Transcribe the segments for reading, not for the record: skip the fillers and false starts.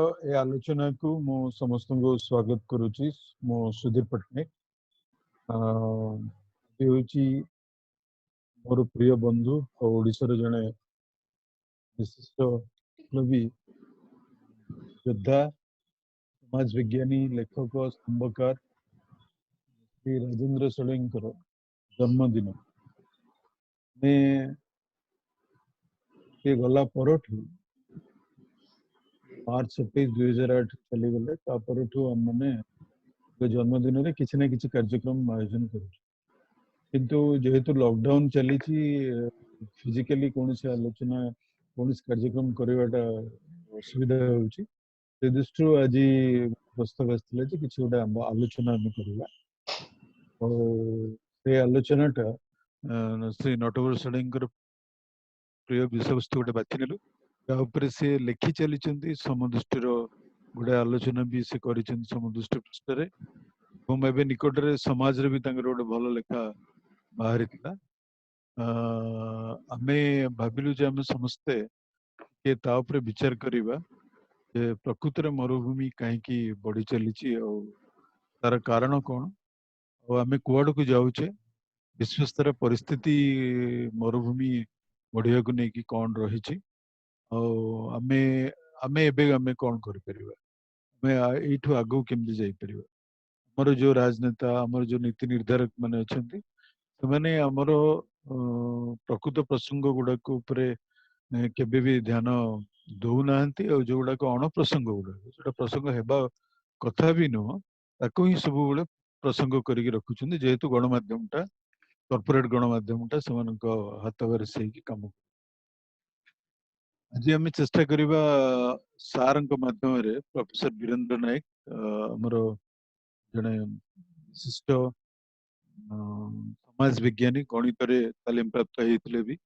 ए आलोचना को मु समस्त को स्वागत करुच्ची। मु सुधीर पट्टनायक मोर प्रिय बंधु और ओडिशार जड़े विशिष्ट विप्लवी योद्धा समाज विज्ञानी लेखक स्तंभकार श्री राजेंद्र षडंगीकर जन्मदिन में गला परठू मार्च 27 2008 चली गले मैंने जन्मदिन में किसी ना किसी कार्यक्रम आयोजन किंतु जेहेतु लॉकडाउन चली फिजिकली कौन से आलोचना कौन से कार्यक्रम करवाटा असुविधा होची से दृष्टि आज प्रस्ताव आसला किसी गोटे आलोचना आम करवा और से आलोचनाटा श्री नटवर षडंगीकर प्रिय विषय वस्तु गोटे बाछि नेलु से लिखि चली समदृष्टि गोटे आलोचना भी से कर समदृष्टि पृष्ठ निकटरे समाज रे भी गोटे भल लेखा बाहरी आमे भाविलु जे आमे समस्ते के ताऊपर विचार करिबा जे प्रकृत रे मरुभूमि कहीं बढ़ी चली तार कारण कौन और आमे कुआड़ को जाऊचे विश्वस्तर परिस्थिति मरुभूमि बढ़िया को लेकिन कौन रही आमे आमे एबे आमे कौन कर परिबा आमे एठू आगो केमदी जाई परिबा हमर जो राजनेता हमर जो नीति निर्धारक माने अछंती माने हमर प्रकृत प्रसंग गुड़ा को ऊपर केबे भी ध्यान दौ नाहंती और जो गुड़ा को अण प्रसंग गुड़ा जोटा प्रसंग हेबा कथा भी नुह ताको ही सब बेले प्रसंग करिक रखुछंती जेहेतु गणमाध्यमटा कॉर्पोरेट गणमाध्यमटा सेमानक हाथ से काम आज आम चेष्टा करवा सार माध्यम प्रोफेसर वीरेंद्र नायक आमर जड़े विशिष्ट समाज विज्ञानी गणित तालीम प्राप्त होते भी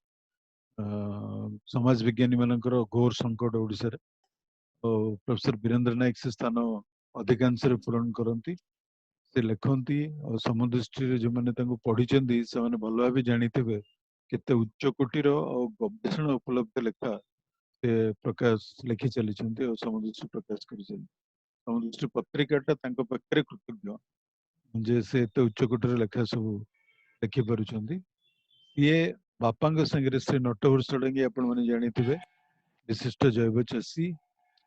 समाज विज्ञानी मानकर घोर संकट ओडिशा रे प्रोफेसर वीरेंद्र नायक से स्थान अधिकांश पूरण करती से लिखती और समदृष्टि जो मैंने पढ़ी से भल भाव जानी केते उच्च कोटीर और गवेषणा उपलब्ध लेखा से प्रकाश लिखि चली और समदृष्टि प्रकाश कर समदृष्टि पत्रिकाटा पाखे कृतज्ञ जे से एत उच्चकोटर लेखा सब लिखि पारुछंती ये बापा संगे श्री नटवर षडंगी आपण माने जानिथिबे विशिष्ट जैव चाषी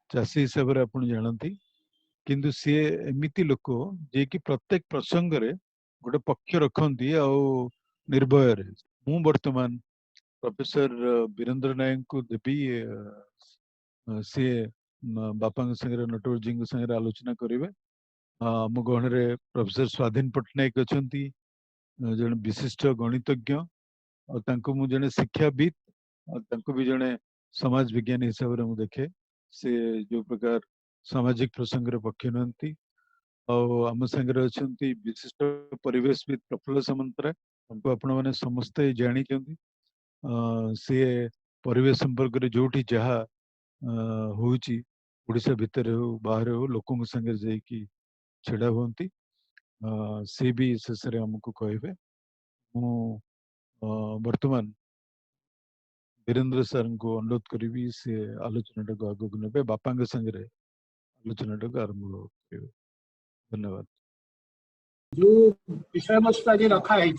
चाषी हिसाब से आपण जानती किंतु सी एमिति लोक जे कि प्रत्येक प्रसंग रे गोटे पक्ष रखती आ निर्भय मु वर्तमान प्रोफेसर वीरेंद्र नायक को देवी सी बापा संगे नटवर जी संगे आलोचना करेंगे आम गहन प्रोफेसर स्वाधीन पट्टनायक अच्छा जन विशिष्ट गणितज्ञ और मु जने शिक्षाविद और भी जने समाज विज्ञानी हिसाब से मुझे देखे से जो प्रकार सामाजिक प्रसंग पक्ष नुहति आम संगे अच्छा विशिष्ट परिवेशविद प्रफुल्ल सामंतराय आपण मैंने समस्ते जानी सी परिवेश संपर्क में जो जहा होची ओडिशा भितर हो बाहर हो लोकों संगे जाइकी छेड़ा हुंती सी भी शेष आमको कहे मु वर्तमान वीरेंद्र सर को अनुरोध करी से आलोचना को आगे को ने बापा संगे आलोचना को आरंभ करेंगे। धन्यवाद। जो विषय वस्तु आज रखा है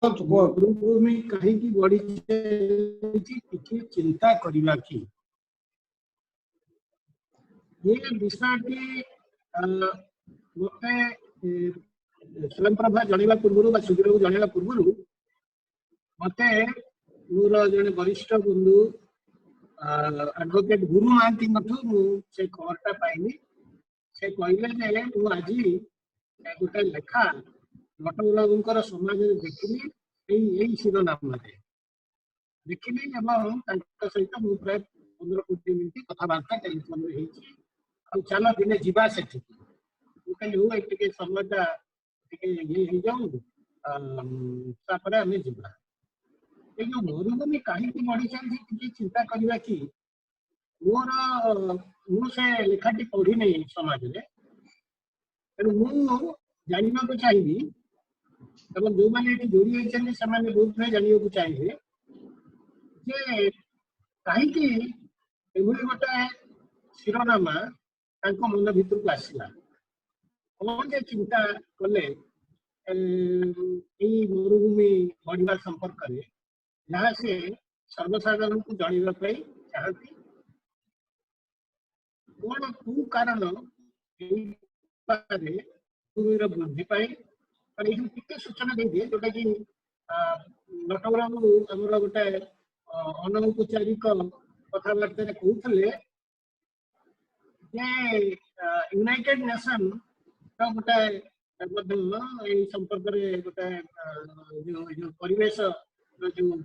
मरुभूमि कहीं बढ़ी चिंता करवा कि ये विषय गोटे स्वयं प्रभा जनवा पूर्व सुधीर को जनवा पूर्व मत मोर जड़े वरिष्ठ बंधु एडवोकेट गुरु महांती से खबरटा पाइली से कहले आज गोटे लेखा नटवर समाज देखिली शिरोनाम देखिली सहित मुझे प्राय 15-20 मिनट कथबार्ता टेलीफोन चल दिने जीवा से कहली समयटा ये जाऊ आम जीवा ये जो मरुभूमि कहीं बढ़ी चलती चिंता करवा कि मोर मुझे लेखाटी पढ़ी नहीं समाज में तेणु मु जानवा को चाहिए एवं जो मैंने जोड़ी होती से बहुत भाई जानवा चाहिए जे कहीं गोटे ଶିରୋନାମା ତାଙ୍କ ମନ ଭିତରକୁ ଆସିଲା। କଣ ଯେ ଚିନ୍ତା କଲେ ଏଇ ମରୁଭୂମି ବଢିବା ସମ୍ପର୍କରେ, ଯାହା ସେ ସର୍ବସାଧାରଣଙ୍କୁ ଜଣାଇବା ପାଇଁ ଚାହାନ୍ତି। କଣ କୋଉ କାରଣ ଭୂମିର ବୃଦ୍ଧି ପାଇଁ ଏଇଠି ଟିକେ ସୂଚନା ଦେଇଦିଏ, ଯୋଉଟା କି ନଟବରବାବୁ ଆମର ଗୋଟେ ଅନୌପଚାରିକ କଥାବାର୍ତ୍ତାରେ କହୁଥିଲେ ଯେ ୟୁନାଇଟେଡ ନେସନ ଗୋଟେ ମଧ୍ୟ ଏଇ ସମ୍ପର୍କରେ ଗୋଟେ ଯୋଉ ପରିବେଶ ଯୋଉ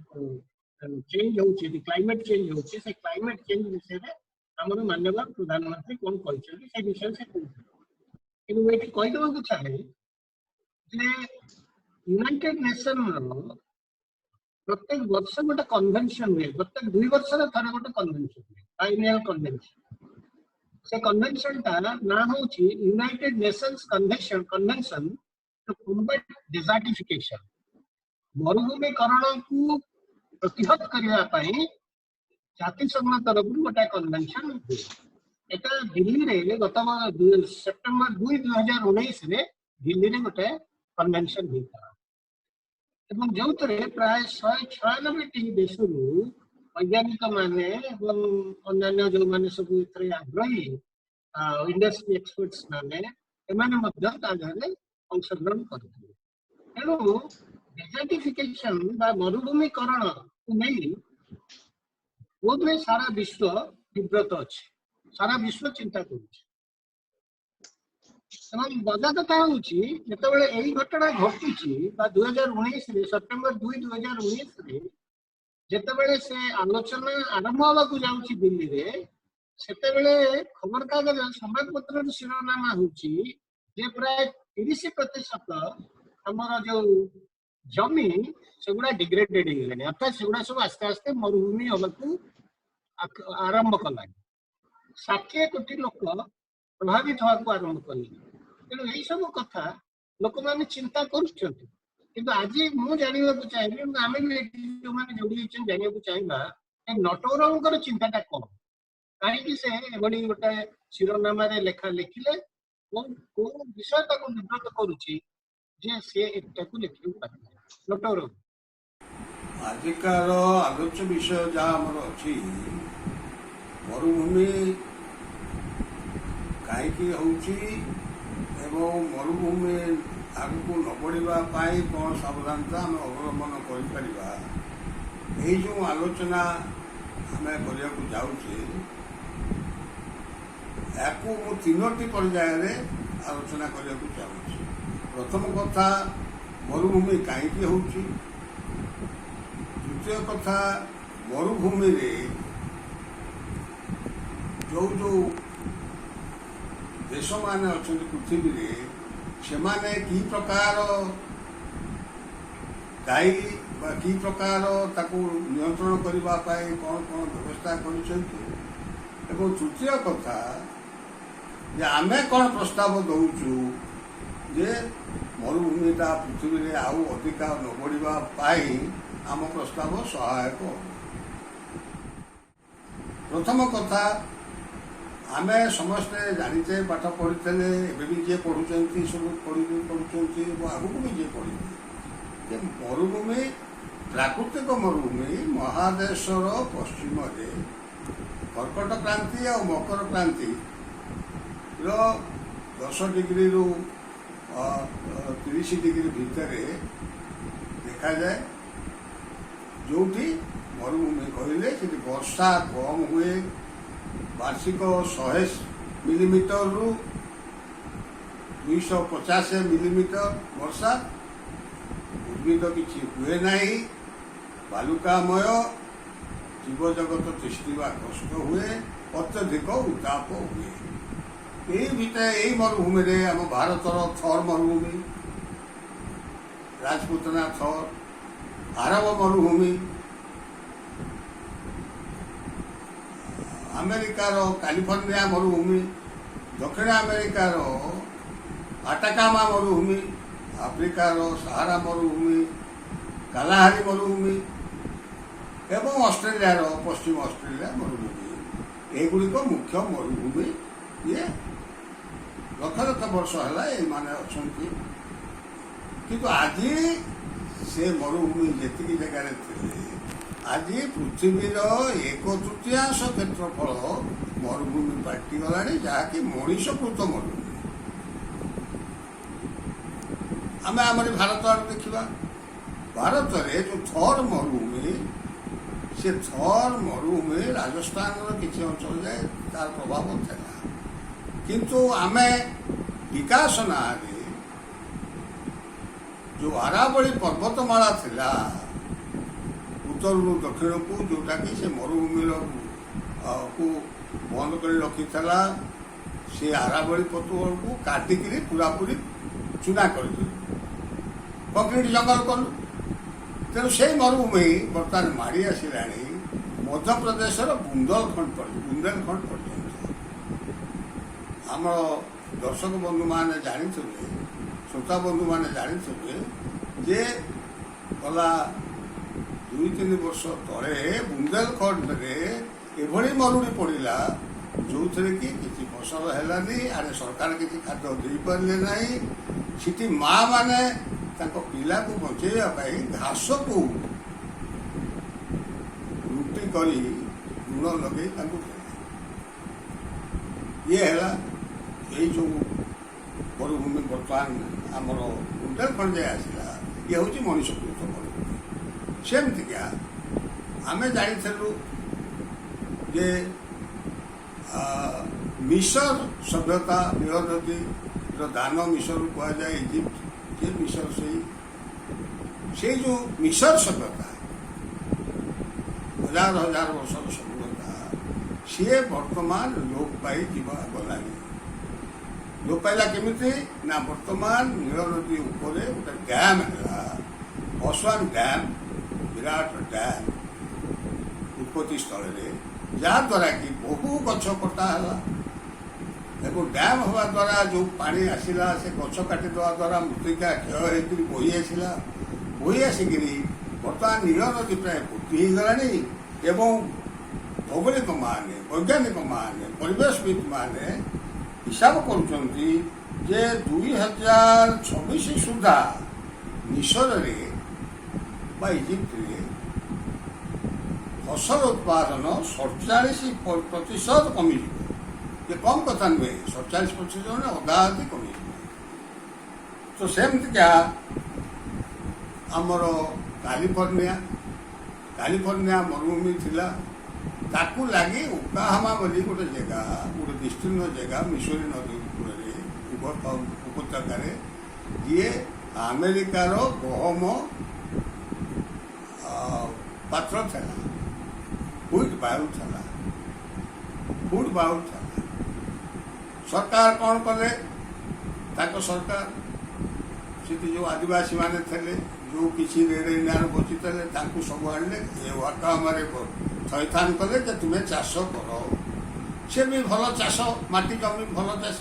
ଚେଞ୍ଜ ହଉଛି, କ୍ଲାଇମେଟ ଚେଞ୍ଜ ହଉଛି, ସେ କ୍ଲାଇମେଟ ଚେଞ୍ଜ ବିଷୟରେ ଆମର ମାନ୍ୟବର ପ୍ରଧାନମନ୍ତ୍ରୀ କଣ କହିଛନ୍ତି ସେ ବିଷୟରେ ସେ କହୁଥିଲେ। କିନ୍ତୁ ମୁଁ ଏଠି କହିଦେବାକୁ ଚାହେଁ ଯେ ୟୁନାଇଟେଡ ନେସନର ପ୍ରତ୍ୟେକ ବର୍ଷ ଗୋଟେ କନଭେନସନ ହୁଏ, ପ୍ରତ୍ୟେକ 2 ବର୍ଷରେ ଥରେ ଗୋଟେ କନଭେନସନ ହୁଏ, ବାଇନିଆଲ କନଭେନସନ। ସେ କନଭେନସନଟା ନାଁ ହେଉଛି united nations convention to combat desertification. ମରୁଭୂମିକରଣକୁ ପ୍ରତିହତ କରିବା ପାଇଁ ଜାତିସଂଘ ତରଫରୁ ଗୋଟେ କନଭେନସନ ହୁଏ। এটা ଦିଲ୍ଲୀରେ ଗତ ସେପ୍ଟେମ୍ବର 2, 2019ରେ ଦିଲ୍ଲୀରେ ଗୋଟେ କନଭେନସନ ହେଇଥିଲା ଏବଂ ଯେଉଁଥିରେ ପ୍ରାୟ 196ଟି ଦେଶରୁ ବୈଜ୍ଞାନିକ ମାନେ ଏବଂ ଅନ୍ୟାନ୍ୟ ଯେଉଁମାନେ ସବୁ ଏଥିରେ ଆଗ୍ରହୀ ଇଣ୍ଡଷ୍ଟ୍ରି ଏକ୍ସପର୍ଟସ ମାନେ ଏମାନେ ମଧ୍ୟ ତା ଦେହରେ ଅଂଶଗ୍ରହଣ କରିଥିଲେ। ତେଣୁ ଡେଜର୍ଟିଫିକେସନ ବା ମରୁଭୂମିକରଣକୁ ନେଇ ବୋଧହୁଏ ସାରା ବିଶ୍ୱ ବିବ୍ରତ ଅଛି, ସାରା ବିଶ୍ୱ ଚିନ୍ତା କରୁଛି। ଏବଂ ମଜା କଥା ହେଉଛି ଯେତେବେଳେ ଏଇ ଘଟଣା ଘଟୁଛି ବା 2019ରେ ସେପ୍ଟେମ୍ବର 2, 2019ରେ ଯେତେବେଳେ ସେ ଆଲୋଚନା ଆରମ୍ଭ ହେବାକୁ ଯାଉଛି ଦିଲ୍ଲୀରେ, ସେତେବେଳେ ଖବରକାଗଜ ସମ୍ବାଦପତ୍ରର ଶିରୋନାମା ହେଉଛି ଯେ ପ୍ରାୟ 30% ଆମର ଯୋଉ ଜମି ସେଗୁଡା ଡିଗ୍ରେଡେଡ ହେଇଗଲାଣି, ଅର୍ଥାତ୍ ସେଗୁଡା ସବୁ ଆସ୍ତେ ଆସ୍ତେ ମରୁଭୂମି ହେବାକୁ ଆରମ୍ଭ କଲାଣି। 60 କୋଟି ଲୋକ ପ୍ରଭାବିତ ହେବାକୁ ଆରମ୍ଭ କଲେଣି। ତେଣୁ ଏଇ ସବୁ କଥା ଲୋକମାନେ ଚିନ୍ତା କରୁଛନ୍ତି। କିନ୍ତୁ ଆଜି ମୁଁ ଜାଣିବାକୁ ଚାହିଁବି, ଆମେ ବି ଯୋଉମାନେ ଯୋଡି ହେଇଛନ୍ତି ଜାଣିବାକୁ ଚାହିଁବା ନଟବରଙ୍କର ଚିନ୍ତାଟା କଣ, କାହିଁକି ସେ ଏଭଳି ଗୋଟେ ଶିରୋନାମାରେ ଲେଖିଲେ, କୋଉ ବିଷୟ ତାକୁ ବିବ୍ରତ କରୁଛି ଯେ ସେ ଏଟାକୁ ଲେଖିବାକୁ ପାରନ୍ତି। ନଟବରବାବୁ, ଆଜିକାର ଆଲୋଚ୍ୟ ବିଷୟ ଯାହା ଆମର ଅଛି, ମରୁଭୂମି କାହିଁକି ହେଉଛି ଏବଂ ମରୁଭୂମି ଆଗକୁ ନ ବଢ଼ିବା ପାଇଁ କ'ଣ ସାବଧାନତା ଆମେ ଅବଲମ୍ବନ କରିପାରିବା, ଏହି ଯେଉଁ ଆଲୋଚନା ଆମେ କରିବାକୁ ଯାଉଛେ, ଏହାକୁ ମୁଁ 3ଟି ପର୍ଯ୍ୟାୟରେ ଆଲୋଚନା କରିବାକୁ ଚାହୁଁଛି। ପ୍ରଥମ କଥା, ମରୁଭୂମି କାହିଁକି ହେଉଛି। ଦ୍ୱିତୀୟ କଥା, ମରୁଭୂମିରେ ଯୋଉ ଦେଶମାନେ ଅଛନ୍ତି ପୃଥିବୀରେ, ସେମାନେ କି ପ୍ରକାର ଦାୟୀ ବା କି ପ୍ରକାର ତାକୁ ନିୟନ୍ତ୍ରଣ କରିବା ପାଇଁ କ'ଣ କ'ଣ ବ୍ୟବସ୍ଥା କରିଛନ୍ତି। ଏବଂ ତୃତୀୟ କଥା ଯେ ଆମେ କ'ଣ ପ୍ରସ୍ତାବ ଦେଉଛୁ ଯେ ମରୁଭୂମିଟା ପୃଥିବୀରେ ଆଉ ଅଧିକା ନ ବଢ଼ିବା ପାଇଁ ଆମ ପ୍ରସ୍ତାବ ସହାୟକ। ପ୍ରଥମ କଥା, ଆମେ ସମସ୍ତେ ଜାଣିଛେ, ପାଠ ପଢ଼ିଥିଲେ, ଏବେ ବି ଯିଏ ପଢ଼ୁଛନ୍ତି ସବୁ ପଢ଼ୁଛନ୍ତି ଏବଂ ଆଗକୁ ବି ଯିଏ ପଢ଼ିବେ, ଯେ ମରୁଭୂମି, ପ୍ରାକୃତିକ ମରୁଭୂମି ମହାଦେଶର ପଶ୍ଚିମରେ କର୍କଟ କ୍ରାନ୍ତି ଆଉ ମକର କ୍ରାନ୍ତିର 10 ଡିଗ୍ରୀରୁ 30 ଡିଗ୍ରୀ ଭିତରେ ଦେଖାଯାଏ। ଯେଉଁଠି ମରୁଭୂମି କହିଲେ ସେଠି ବର୍ଷା କମ୍ ହୁଏ, ବାର୍ଷିକ 100 ମିଲିମିଟରରୁ 250 ମିଲିମିଟର ବର୍ଷା, ଉଦ୍ଭିଦ କିଛି ହୁଏ ନାହିଁ, ବାଲୁକାମୟ, ଜୀବଜଗତ ତିଷ୍ଠିବା କଷ୍ଟ ହୁଏ, ଅତ୍ୟଧିକ ଉତ୍ତାପ ହୁଏ। ଏଇ ମରୁଭୂମିରେ ଆମ ଭାରତର ଥର୍ ମରୁଭୂମି, ରାଜପୁତନା ଥର୍, ଆରବ ମରୁଭୂମି, ଆମେରିକାର କାଲିଫର୍ଣ୍ଣିଆ ମରୁଭୂମି, ଦକ୍ଷିଣ ଆମେରିକାର ଆଟାକାମା ମରୁଭୂମି, ଆଫ୍ରିକାର ସାହାରା ମରୁଭୂମି, କାଲାହାରି ମରୁଭୂମି ଏବଂ ଅଷ୍ଟ୍ରେଲିଆର ପଶ୍ଚିମ ଅଷ୍ଟ୍ରେଲିଆ ମରୁଭୂମି, ଏଗୁଡ଼ିକ ମୁଖ୍ୟ ମରୁଭୂମି। ଇଏ ଲକ୍ଷ ଲକ୍ଷ ବର୍ଷ ହେଲା ଏମାନେ ଅଛନ୍ତି, କିନ୍ତୁ ଆଜି ସେ ମରୁଭୂମି ଯେତିକି ଜାଗାରେ ଥିଲେ ଆଜି ପୃଥିବୀର 1/3 କ୍ଷେତ୍ରଫଳ ମରୁଭୂମି ପାଲଟିଗଲାଣି, ଯାହାକି ମଣିଷକୃତ ମରୁଭୂମି। ଆମେ ଆମର ଭାରତ ଆଡ଼େ ଦେଖିବା, ଭାରତରେ ଯେଉଁ ଥର୍ ମରୁଭୂମି, ସେ ଥର୍ ମରୁଭୂମି ରାଜସ୍ଥାନର କିଛି ଅଞ୍ଚଳ ଯାଏ ତାର ପ୍ରଭାବ ଥିଲା, କିନ୍ତୁ ଆମେ ବିକାଶ ନାଁରେ ଯେଉଁ ଆରାବଳୀ ପର୍ବତମାଳା ଥିଲା ଉତ୍ତରରୁ ଦକ୍ଷିଣକୁ, ଯେଉଁଟାକି ସେ ମରୁଭୂମିର କୁ ବନ୍ଦ କରି ରଖିଥିଲା, ସେ ଆରାବଳୀ ପର୍ବତକୁ କାଟିକିରି ପୁରାପୁରି ଚୁନା କରିଦେଲୁ, କଂକ୍ରିଟ ଜଙ୍ଗଲ କଲୁ। ତେଣୁ ସେଇ ମରୁଭୂମି ବର୍ତ୍ତମାନ ମାଡ଼ି ଆସିଲାଣି ମଧ୍ୟପ୍ରଦେଶର ବୁନ୍ଦେଲଖଣ୍ଡ ପର୍ଯ୍ୟନ୍ତ। ଆମର ଦର୍ଶକ ବନ୍ଧୁମାନେ ଜାଣିଥିବେ, ଶ୍ରୋତା ବନ୍ଧୁମାନେ ଜାଣିଥିବେ ଯେ ଗଲା 2-3 ବର୍ଷ ତଳେ ବୁନ୍ଦେଲଖଣ୍ଡରେ ଏଭଳି ମରୁଡ଼ି ପଡ଼ିଲା ଯେଉଁଥିରେ କି କିଛି ଫସଲ ହେଲାନି, ଆଡ଼େ ସରକାର କିଛି ଖାଦ୍ୟ ଦେଇପାରିଲେ ନାହିଁ। ସେଠି ମା ମାନେ ତାଙ୍କ ପିଲାକୁ ବଞ୍ଚେଇବା ପାଇଁ ଘାସକୁ ରୁଟି କରି ଲୁଣ ଲଗେଇ ତାଙ୍କୁ ଦେଲେ। ଇଏ ହେଲା ଏଇ ଯେଉଁ ମରୁଭୂମି ବର୍ତ୍ତମାନ ଆମର ବୁନ୍ଦେଲଖଣ୍ଡ ଯାଏ ଆସିଲା, ଇଏ ହେଉଛି ମଣିଷକୃତ ମରୁଭୂମି। ସେମିତିକା ଆମେ ଜାଣିଥିଲୁ ଯେ ମିଶର ସଭ୍ୟତା, ନୀଳ ନଦୀର ଦାନ ମିଶରକୁ କୁହାଯାଏ ଇଜିପ୍ଟ, ଯେ ମିଶର ସେଇ ଯେଉଁ ମିଶର ସଭ୍ୟତା, ହଜାର ହଜାର ବର୍ଷର ସଭ୍ୟତା, ସିଏ ବର୍ତ୍ତମାନ ଲୋପ ପାଇ ଗଲାଣି। ଲୋପ ପାଇଲା କେମିତି ନା, ବର୍ତ୍ତମାନ ନୀଳ ନଦୀ ଉପରେ ଗୋଟେ ଡ୍ୟାମ୍ ହେଲା, ଅସ୍ୱାନ ଡ୍ୟାମ୍, ବିରାଟ ଡ୍ୟାମ୍ ଉତ୍ପତ୍ତି ସ୍ଥଳରେ, ଯାହାଦ୍ୱାରା କି ବହୁ ଗଛ କଟା ହେଲା ଏବଂ ଡ୍ୟାମ୍ ହେବା ଦ୍ୱାରା ଯେଉଁ ପାଣି ଆସିଲା ସେ ଗଛ କାଟିଦେବା ଦ୍ୱାରା ମୃତ୍ତିକା କ୍ଷୟ ହୋଇକରି ବୋହି ଆସିକିରି ବର୍ତ୍ତମାନ ନୀଳ ନଦୀ ପ୍ରାୟ ଭର୍ତ୍ତି ହୋଇଗଲାଣି। ଏବଂ ଭୌଗୋଳିକମାନେ, ବୈଜ୍ଞାନିକମାନେ, ପରିବେଶବିତ୍ମାନେ ହିସାବ କରୁଛନ୍ତି ଯେ 2026 ସୁଦ୍ଧା ମିଶରରେ ବା ଇଜିପ୍ଟରେ ଫସଲ ଉତ୍ପାଦନ 47% କମିଯିବ। ଏ କମ୍ କଥା ନୁହେଁ, 47% ଅଧାଅଧି କମିଯିବ। ତ ସେମିତିକା ଆମର କାଲିଫର୍ଣ୍ଣିଆ ମରୁଭୂମି ଥିଲା, ତାକୁ ଲାଗି ଓକ୍ଲାହୋମା ବୋଲି ଗୋଟେ ଜାଗା, ଗୋଟେ ବିସ୍ତୀର୍ଣ୍ଣ ଜାଗା ମିସୋରୀ ନଦୀ କୂଳରେ ଉପତ୍ୟକାରେ, ଯିଏ ଆମେରିକାର ଗହମ ପାତ୍ର ଥିଲା, ଫୁଡ୍ ବାଉଲ୍ ଥିଲା। ସରକାର କ'ଣ କଲେ, ତାଙ୍କ ସରକାର ସେଠି ଯେଉଁ ଆଦିବାସୀମାନେ ଥିଲେ, ଯେଉଁ କିଛି ରେଡ଼ ଇଣ୍ଡିଆନ ବଞ୍ଚିଥିଲେ, ତାଙ୍କୁ ସବୁ ଆଣିଲେ ଏ ଓକ୍ଲାହୋମାରେ ଥଇଥାନ କଲେ ଯେ ତୁମେ ଚାଷ କର। ସେ ବି ଭଲ ଚାଷ, ମାଟି ଜମି ଭଲ ଚାଷ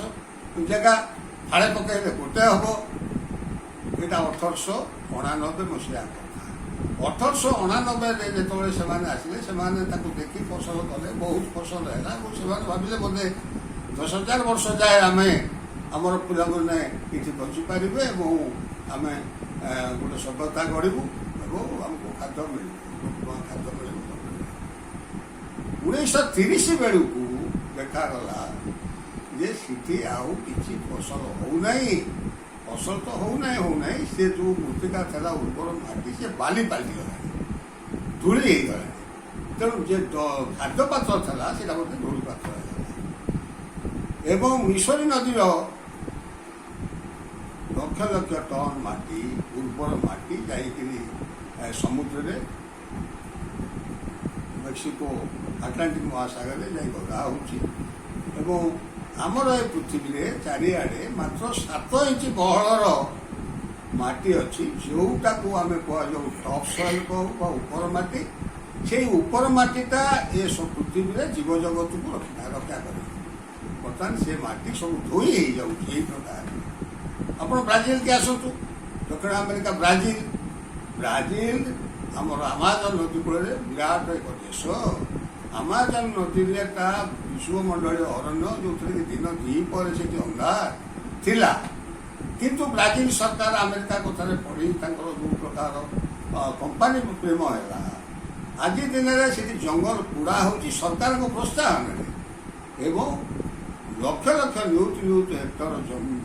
ଜାଗା, ଫାଳେ ପକାଇଲେ ଗୋଟେ ହେବ। ଏଇଟା 1889 ମସିହା କଥା। 1889ରେ ଯେତେବେଳେ ସେମାନେ ଆସିଲେ, ସେମାନେ ତାକୁ ଦେଖି ଫସଲ କଲେ, ବହୁତ ଫସଲ ହେଲା ଏବଂ ସେମାନେ ଭାବିଲେ ବୋଧେ 10,000 ବର୍ଷ ଯାଏ ଆମେ ଆମର ପିଲାମାନେ ଏଠି ବଞ୍ଚିପାରିବେ ଏବଂ ଆମେ ଗୋଟେ ସଭ୍ୟତା ଗଢ଼ିବୁ ଏବଂ ଆମକୁ ଖାଦ୍ୟ ମିଳିବ। 1930 ବେଳକୁ ଦେଖାଗଲା ଯେ ସେଠି ଆଉ କିଛି ଫସଲ ହେଉନାହିଁ। ଫସଲ ତ ହେଉନାହିଁ, ସେ ଯେଉଁ ମୃତ୍ତିକା ଥିଲା ଉର୍ବର ମାଟି, ସେ ବାଲି ପାଲଟିଗଲାଣି, ଧୂଳି ହେଇଗଲାଣି। ତେଣୁ ଯେ ଖାଦ୍ୟ ପାତ୍ର ଥିଲା ସେଇଟା ମଧ୍ୟ ଧୂଳି ପାତ୍ର ହେଇଗଲା। ଏବଂ ମିସୋରୀ ନଦୀର ଲକ୍ଷ ଲକ୍ଷ ଟନ୍ ମାଟି, ଉର୍ବର ମାଟି ଯାଇକରି ସମୁଦ୍ରରେ, ମେକ୍ସିକୋ ଆଟଲାଣ୍ଟିକ୍ ମହାସାଗରରେ ଯାଇ ଗଦା ହେଉଛି। ଏବଂ ଆମର ଏ ପୃଥିବୀରେ ଚାରିଆଡ଼େ ମାତ୍ର 7 ଇଞ୍ଚ ବହଳର ମାଟି ଅଛି, ଯେଉଁଟାକୁ ଆମେ କୁହାଯାଉ ଟପ୍ ସଏଲ୍ କହୁ ବା ଉପର ମାଟି। ସେଇ ଉପର ମାଟିଟା ଏ ପୃଥିବୀରେ ଜୀବଜଗତକୁ ରକ୍ଷା କରେ। ବର୍ତ୍ତମାନ ସେ ମାଟି ସବୁ ଧୋଇ ହେଇଯାଉଛି ଏଇ ପ୍ରକାର। ଆପଣ ବ୍ରାଜିଲକି ଆସନ୍ତୁ, ଦକ୍ଷିଣ ଆମେରିକା ବ୍ରାଜିଲ ଆମର ଆମାଜନ ନଦୀ କୂଳରେ ବିରାଟ ଏକ ଦେଶ। ଆମାଜନ ନଦୀରେ ତା ବିଶ୍ୱମଣ୍ଡଳୀୟ ଅରଣ୍ୟ ଯେଉଁଥିରେ କି ଦିନ ଦ୍ୱିପହରେ ସେଠି ଅନ୍ଧାର ଥିଲା। କିନ୍ତୁ ବ୍ରାଜିଲ ସରକାର ଆମେରିକା କଥାରେ ପଢ଼ି ତାଙ୍କର ଯେଉଁ ପ୍ରକାର କମ୍ପାନୀ ପ୍ରେମ ହେଲା, ଆଜି ଦିନରେ ସେଠି ଜଙ୍ଗଲ ପୋଡ଼ା ହେଉଛି ସରକାରଙ୍କ ପ୍ରୋତ୍ସାହନରେ ଏବଂ ଲକ୍ଷ ଲକ୍ଷ ନିୟୁତ ହେକ୍ଟର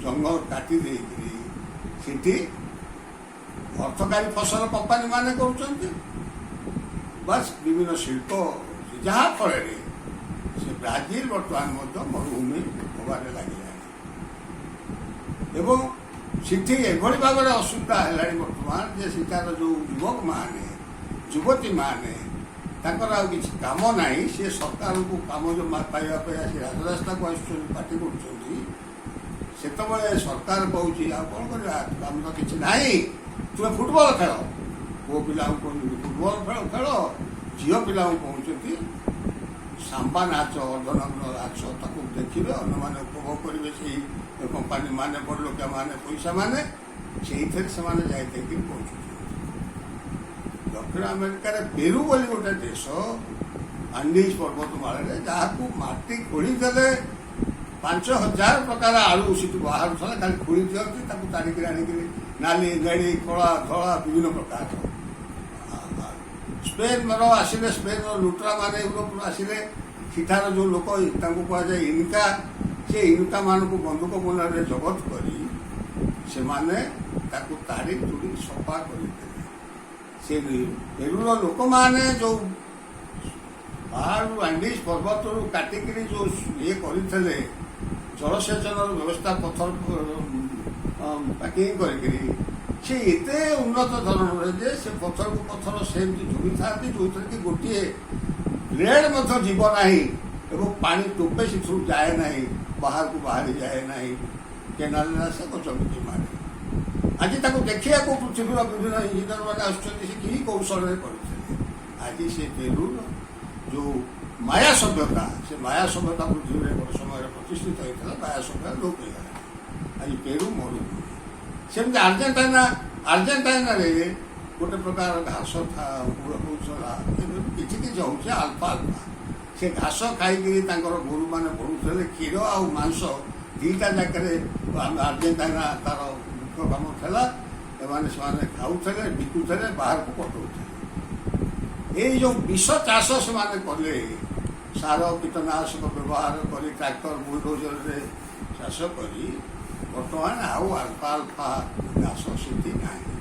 ଜଙ୍ଗଲ କାଟି ଦେଇକରି ସେଠି ଅର୍ଥକାରୀ ଫସଲ କମ୍ପାନୀ ମାନେ କରୁଛନ୍ତି, ବାସ୍ ବିଭିନ୍ନ ଶିଳ୍ପ, ଯାହା ଫଳରେ ସେ ବ୍ରାଜିଲ ବର୍ତ୍ତମାନ ମଧ୍ୟ ମରୁଭୂମି ହେବାରେ ଲାଗିଲାଣି ଏବଂ ସେଠି ଏଭଳି ଭାବରେ ଅସୁବିଧା ହେଲାଣି ବର୍ତ୍ତମାନ ଯେ ସେଠାର ଯେଉଁ ଯୁବକମାନେ ଯୁବତୀମାନେ ତାଙ୍କର ଆଉ କିଛି କାମ ନାହିଁ, ସେ ସରକାରଙ୍କୁ କାମ ପାଇବା ପାଇଁ ଆସି ରାଜରାସ୍ତାକୁ ଆସୁଛନ୍ତି, ପାଟି କରୁଛନ୍ତି। ସେତେବେଳେ ସରକାର କହୁଛି ଆଉ କ'ଣ କରିବା, କାମ ତ କିଛି ନାହିଁ, ତୁମେ ଫୁଟବଲ ଖେଳ। ପୁଅ ପିଲାଙ୍କୁ କହୁଛନ୍ତି ଫୁଟବଲ ଖେଳ, ଝିଅ ପିଲାଙ୍କୁ କହୁଛନ୍ତି ସାମ୍ବା ନାଚ, ଅର୍ଦ୍ଧନଗ୍ନ ନାଚ, ତାକୁ ଦେଖିବେ, ଅନ୍ୟମାନେ ଉପଭୋଗ କରିବେ। ସେଇ କମ୍ପାନୀ ମାନେ, ବଡ଼ ଲୋକିଆ ମାନେ, ପଇସା ମାନେ, ସେଇଥିରେ ସେମାନେ ଯାଇକି ପହଞ୍ଚୁଛନ୍ତି। ଦକ୍ଷିଣ ଆମେରିକାରେ ପେରୁ ବୋଲି ଗୋଟେ ଦେଶ, ଆଣ୍ଡିଜ୍ ପର୍ବତମାଳାରେ, ଯାହାକୁ ମାଟି ଖୋଳିଦେଲେ 5000 ପ୍ରକାର ଆଳୁ ସେଠୁ ବାହାରୁଥିଲା, ଖାଲି ଖୋଳି ଦିଅନ୍ତି, ତାକୁ ତାଡ଼ିକିରି ଆଣିକିରି ନାଲି, ନେଳି, କଳା, ଧଳା ବିଭିନ୍ନ ପ୍ରକାର। ସ୍ପେନ୍ର ଆସିଲେ, ସ୍ପେନ୍ର ଲୁଟ୍ରା ମାନେ ୟୁରୋପରୁ ଆସିଲେ, ସେଠାର ଯେଉଁ ଲୋକ ତାଙ୍କୁ କୁହାଯାଏ ଇନକା, ସେ ଇନକାମାନଙ୍କୁ ବନ୍ଧୁକ ମୁନରେ ଜବତ କରି ସେମାନେ ତାକୁ ତାଡ଼ି ତୁଡ଼ି ସଫା କରିଦେଲେ। ସେ ପେରୁର ଲୋକମାନେ ଯେଉଁ ପାହାଡ଼ରୁ ଆଣ୍ଡିଜ୍ ପର୍ବତରୁ କାଟିକିରି ଯେଉଁ ଇଏ କରିଥିଲେ, ଜଳସେଚନର ବ୍ୟବସ୍ଥା ପଥର ପ୍ୟାକିଂ କରିକିରି, ସେ ଏତେ ଉନ୍ନତ ଧରଣର ଯେ ସେ ପଥରକୁ ପଥର ସେମିତି ଝୁଲିଥାନ୍ତି, ଯେଉଁଥିରେ କି ଗୋଟିଏ ବ୍ଲେଡ୍ ମଧ୍ୟ ଯିବ ନାହିଁ ଏବଂ ପାଣି ଟୋପେ ସେଥିରୁ ଯାଏ ନାହିଁ, ବାହାରକୁ ବାହାରି ଯାଏ ନାହିଁ, କେନାଲରେ ଆସେ ଗଛବୃକ୍ଷ ମାରେ। ଆଜି ତାକୁ ଦେଖିବାକୁ ପୃଥିବୀର ବିଭିନ୍ନ ଇଞ୍ଜିନିୟର ମାନେ ଆସୁଛନ୍ତି, ସେ କି କୌଶଳରେ କରିଥିଲେ। ଆଜି ସେ ପେରୁର ଯେଉଁ ମାୟା ସଭ୍ୟତା, ସେ ମାୟା ସଭ୍ୟତା ପୃଥିବୀରେ ଗୋଟେ ସମୟରେ ପ୍ରତିଷ୍ଠିତ ହୋଇଥିଲା, ମାୟା ସଭ୍ୟତା ଲୋପ ହେଇଗଲା। ଆଜି ପେରୁ ମରୁଭୂମି। ସେମିତି ଆର୍ଜେଣ୍ଟାଇନାରେ ଗୋଟେ ପ୍ରକାର ଘାସ ହେଉଥିଲା, କିଛି କିଛି ହେଉଛି ଆଲଫା ଆଲଫା। ସେ ଘାସ ଖାଇକିରି ତାଙ୍କର ଗୋରୁମାନେ ବଢ଼ୁଥିଲେ, କ୍ଷୀର ଆଉ ମାଂସ ଦୁଇଟା ଜାଗାରେ ଆର୍ଜେଣ୍ଟାଇନା ତାର ମୁଖ୍ୟ କାମ ଥିଲା। ସେମାନେ ଖାଉଥିଲେ, ବିକୁଥିଲେ, ବାହାରକୁ ପଠାଉଥିଲେ। ଏଇ ଯେଉଁ ବିଷ ଚାଷ ସେମାନେ କଲେ, ସାର କୀଟନାଶକ ବ୍ୟବହାର କରି, ଟ୍ରାକ୍ଟର ବୁଲଡୋଜରରେ ଚାଷ କରି, ବର୍ତ୍ତମାନ ଆଉ ଆଲଫା ଆଲଫା ଘାସ ସେଠି ନାହିଁ,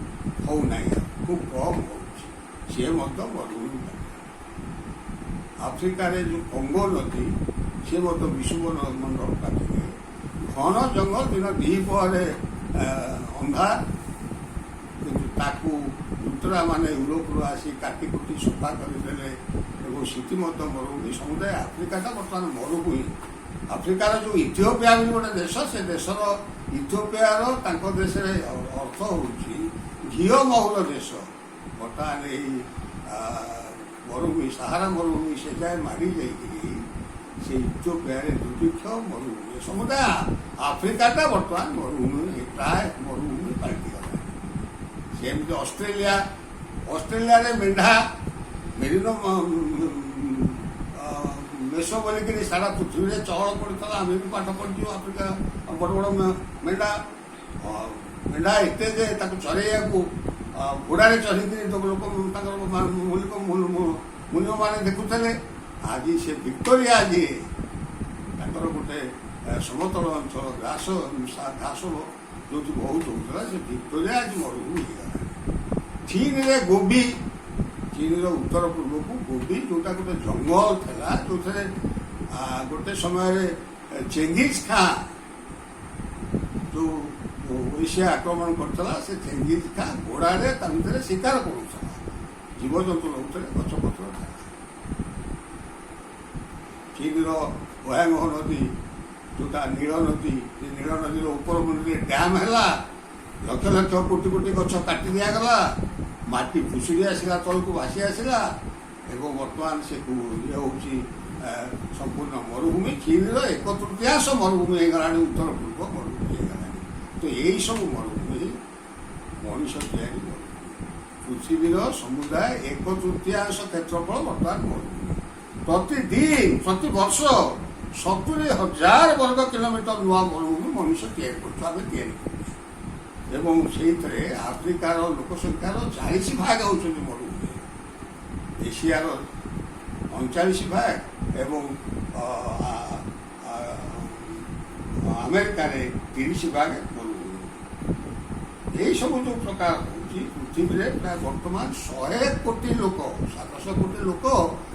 ହେଉନାହିଁ, ଖୁବ୍ କମ୍ ହେଉଛି। ସିଏ ମଧ୍ୟ ମରୁଭୂମି। ଆଫ୍ରିକାରେ ଯେଉଁ କଙ୍ଗୋ ନଦୀ, ସିଏ ମଧ୍ୟ ବିଶ୍ୱମଣ୍ଡଳ କାଟିଲେ। ଘନ ଜଙ୍ଗଲ, ଦିନ ଦ୍ୱିପହରେ ଅନ୍ଧାର, କିନ୍ତୁ ତାକୁ ଲୁଟରା ମାନେ ୟୁରୋପରୁ ଆସି କାଟି କୁଟି ସଫା କରିଦେଲେ ଏବଂ ସେଠି ମଧ୍ୟ ମରୁଭୂମି। ସମୁଦାୟ ଆଫ୍ରିକାଟା ବର୍ତ୍ତମାନ ମରୁଭୂମି। ଆଫ୍ରିକାର ଯେଉଁ ଇଥିଓପିଆ ବୋଲି ଗୋଟେ ଦେଶ, ସେ ଦେଶର ଇଥିଓପିଆର ତାଙ୍କ ଦେଶରେ ଅର୍ଥ ହେଉଛି ଘିଅ ମହୁଲ ଦେଶ। ବର୍ତ୍ତମାନ ଏଇ ମରୁଭୂମି, ସାହାରା ମରୁଭୂମି, ସେ ଯାଏ ମାରି ଯାଇକରି ସେ ଇଥିଓପିଆରେ ଦୁର୍ଭିକ୍ଷ ମରୁଭୂମି। ସମୁଦାୟ ଆଫ୍ରିକାଟା ବର୍ତ୍ତମାନ ମରୁଭୂମି, ପ୍ରାୟ ମରୁଭୂମି ପାଲଟିଗଲା। ସେମିତି ଅଷ୍ଟ୍ରେଲିଆରେ ମେରିନୋ ମେଷ ବୋଲିକିରି ସାରା ପୃଥିବୀରେ ଚହଳ ପଡ଼ିଥିଲା। ଆମେ ବି ପାଠ ପଢ଼ିଛୁ, ଆଫ୍ରିକା ବଡ଼ ବଡ଼ ମେଣ୍ଢା ଏତେ ଯେ ତାକୁ ଚରେଇବାକୁ ଘୋଡ଼ାରେ ଚଢ଼ିକିରି ଲୋକ ତାଙ୍କର ମୁନିମାନେ ଦେଖୁଥିଲେ। ଆଜି ସେ ଭିକ୍ଟୋରିଆ, ଆଜି ତାଙ୍କର ଗୋଟେ ସମତଳ ଅଞ୍ଚଳ, ଘାସ ଯେଉଁଠି ବହୁତ ହେଉଥିଲା, ସେ ଭିକ୍ଟୋରିଆ ଆଜି ମରୁଭୂମି ହେଇଗଲା। ଚୀନରେ ଗୋବି, ଚୀନର ଉତ୍ତର ପୂର୍ବକୁ ଗୋବି, ଯେଉଁଟା ଗୋଟେ ଜଙ୍ଗଲ ଥିଲା, ଯେଉଁଥିରେ ଗୋଟେ ସମୟରେ ଚେଙ୍ଗିଜ୍ ଖାଁ ଯେଉଁ ଏସିଆ ଆକ୍ରମଣ କରିଥିଲା, ସେ ଚେଙ୍ଗିଜ୍ ଖାଁ ଘୋଡ଼ାରେ ତା ଭିତରେ ଶିକାର କରୁଥିଲା, ଜୀବଜନ୍ତୁ ରହୁଥିଲେ, ଗଛପତ୍ର ଥିଲା। ଚୀନର ଓୟାଙ୍ଗ ନଦୀ, ଯେଉଁଟା ନୀଳ ନଦୀ, ସେ ନୀଳ ନଦୀର ଉପର ମୁଣ୍ଡରେ ଡ୍ୟାମ୍ ହେଲା, ଲକ୍ଷ ଲକ୍ଷ କୋଟି କୋଟି ଗଛ କାଟି ଦିଆଗଲା, ମାଟି ଭୁଷୁଡ଼ି ଆସିଲା, ତଳକୁ ଭାସି ଆସିଲା ଏବଂ ବର୍ତ୍ତମାନ ସେ ଇଏ ହେଉଛି ସମ୍ପୂର୍ଣ୍ଣ ମରୁଭୂମି। ଚୀନର 1/3 ମରୁଭୂମି ହେଇଗଲାଣି, ଉତ୍ତର ପୂର୍ବ ମରୁଭୂମି ହେଇଗଲାଣି। ତ ଏଇସବୁ ମରୁଭୂମି ମଣିଷ ତିଆରି ମରୁଭୂମି। ପୃଥିବୀର ସମୁଦାୟ 1/3 କ୍ଷେତ୍ରଫଳ ବର୍ତ୍ତମାନ ମରୁଭୂମି। ପ୍ରତିବର୍ଷ 70,000 ବର୍ଗ କିଲୋମିଟର ନୂଆ ମରୁଭୂମି ମନୁଷ୍ୟ ତିଆରି କରୁଛୁ, ଆମେ ତିଆରି କରୁଛୁ। ଏବଂ ସେଇଥିରେ ଆଫ୍ରିକାର ଲୋକ ସଂଖ୍ୟାର 40 ଭାଗ ହେଉଛନ୍ତି ମରୁଭୂମି, ଏସିଆର 39 ଭାଗ ଏବଂ ଆମେରିକାରେ 30 ଭାଗ ମରୁଭୂମି। ଏଇସବୁ ଯେଉଁ ପ୍ରକାର ହେଉଛି ପୃଥିବୀରେ ପ୍ରାୟ ବର୍ତ୍ତମାନ 100 କୋଟି ଲୋକ, 700 କୋଟି ଲୋକ,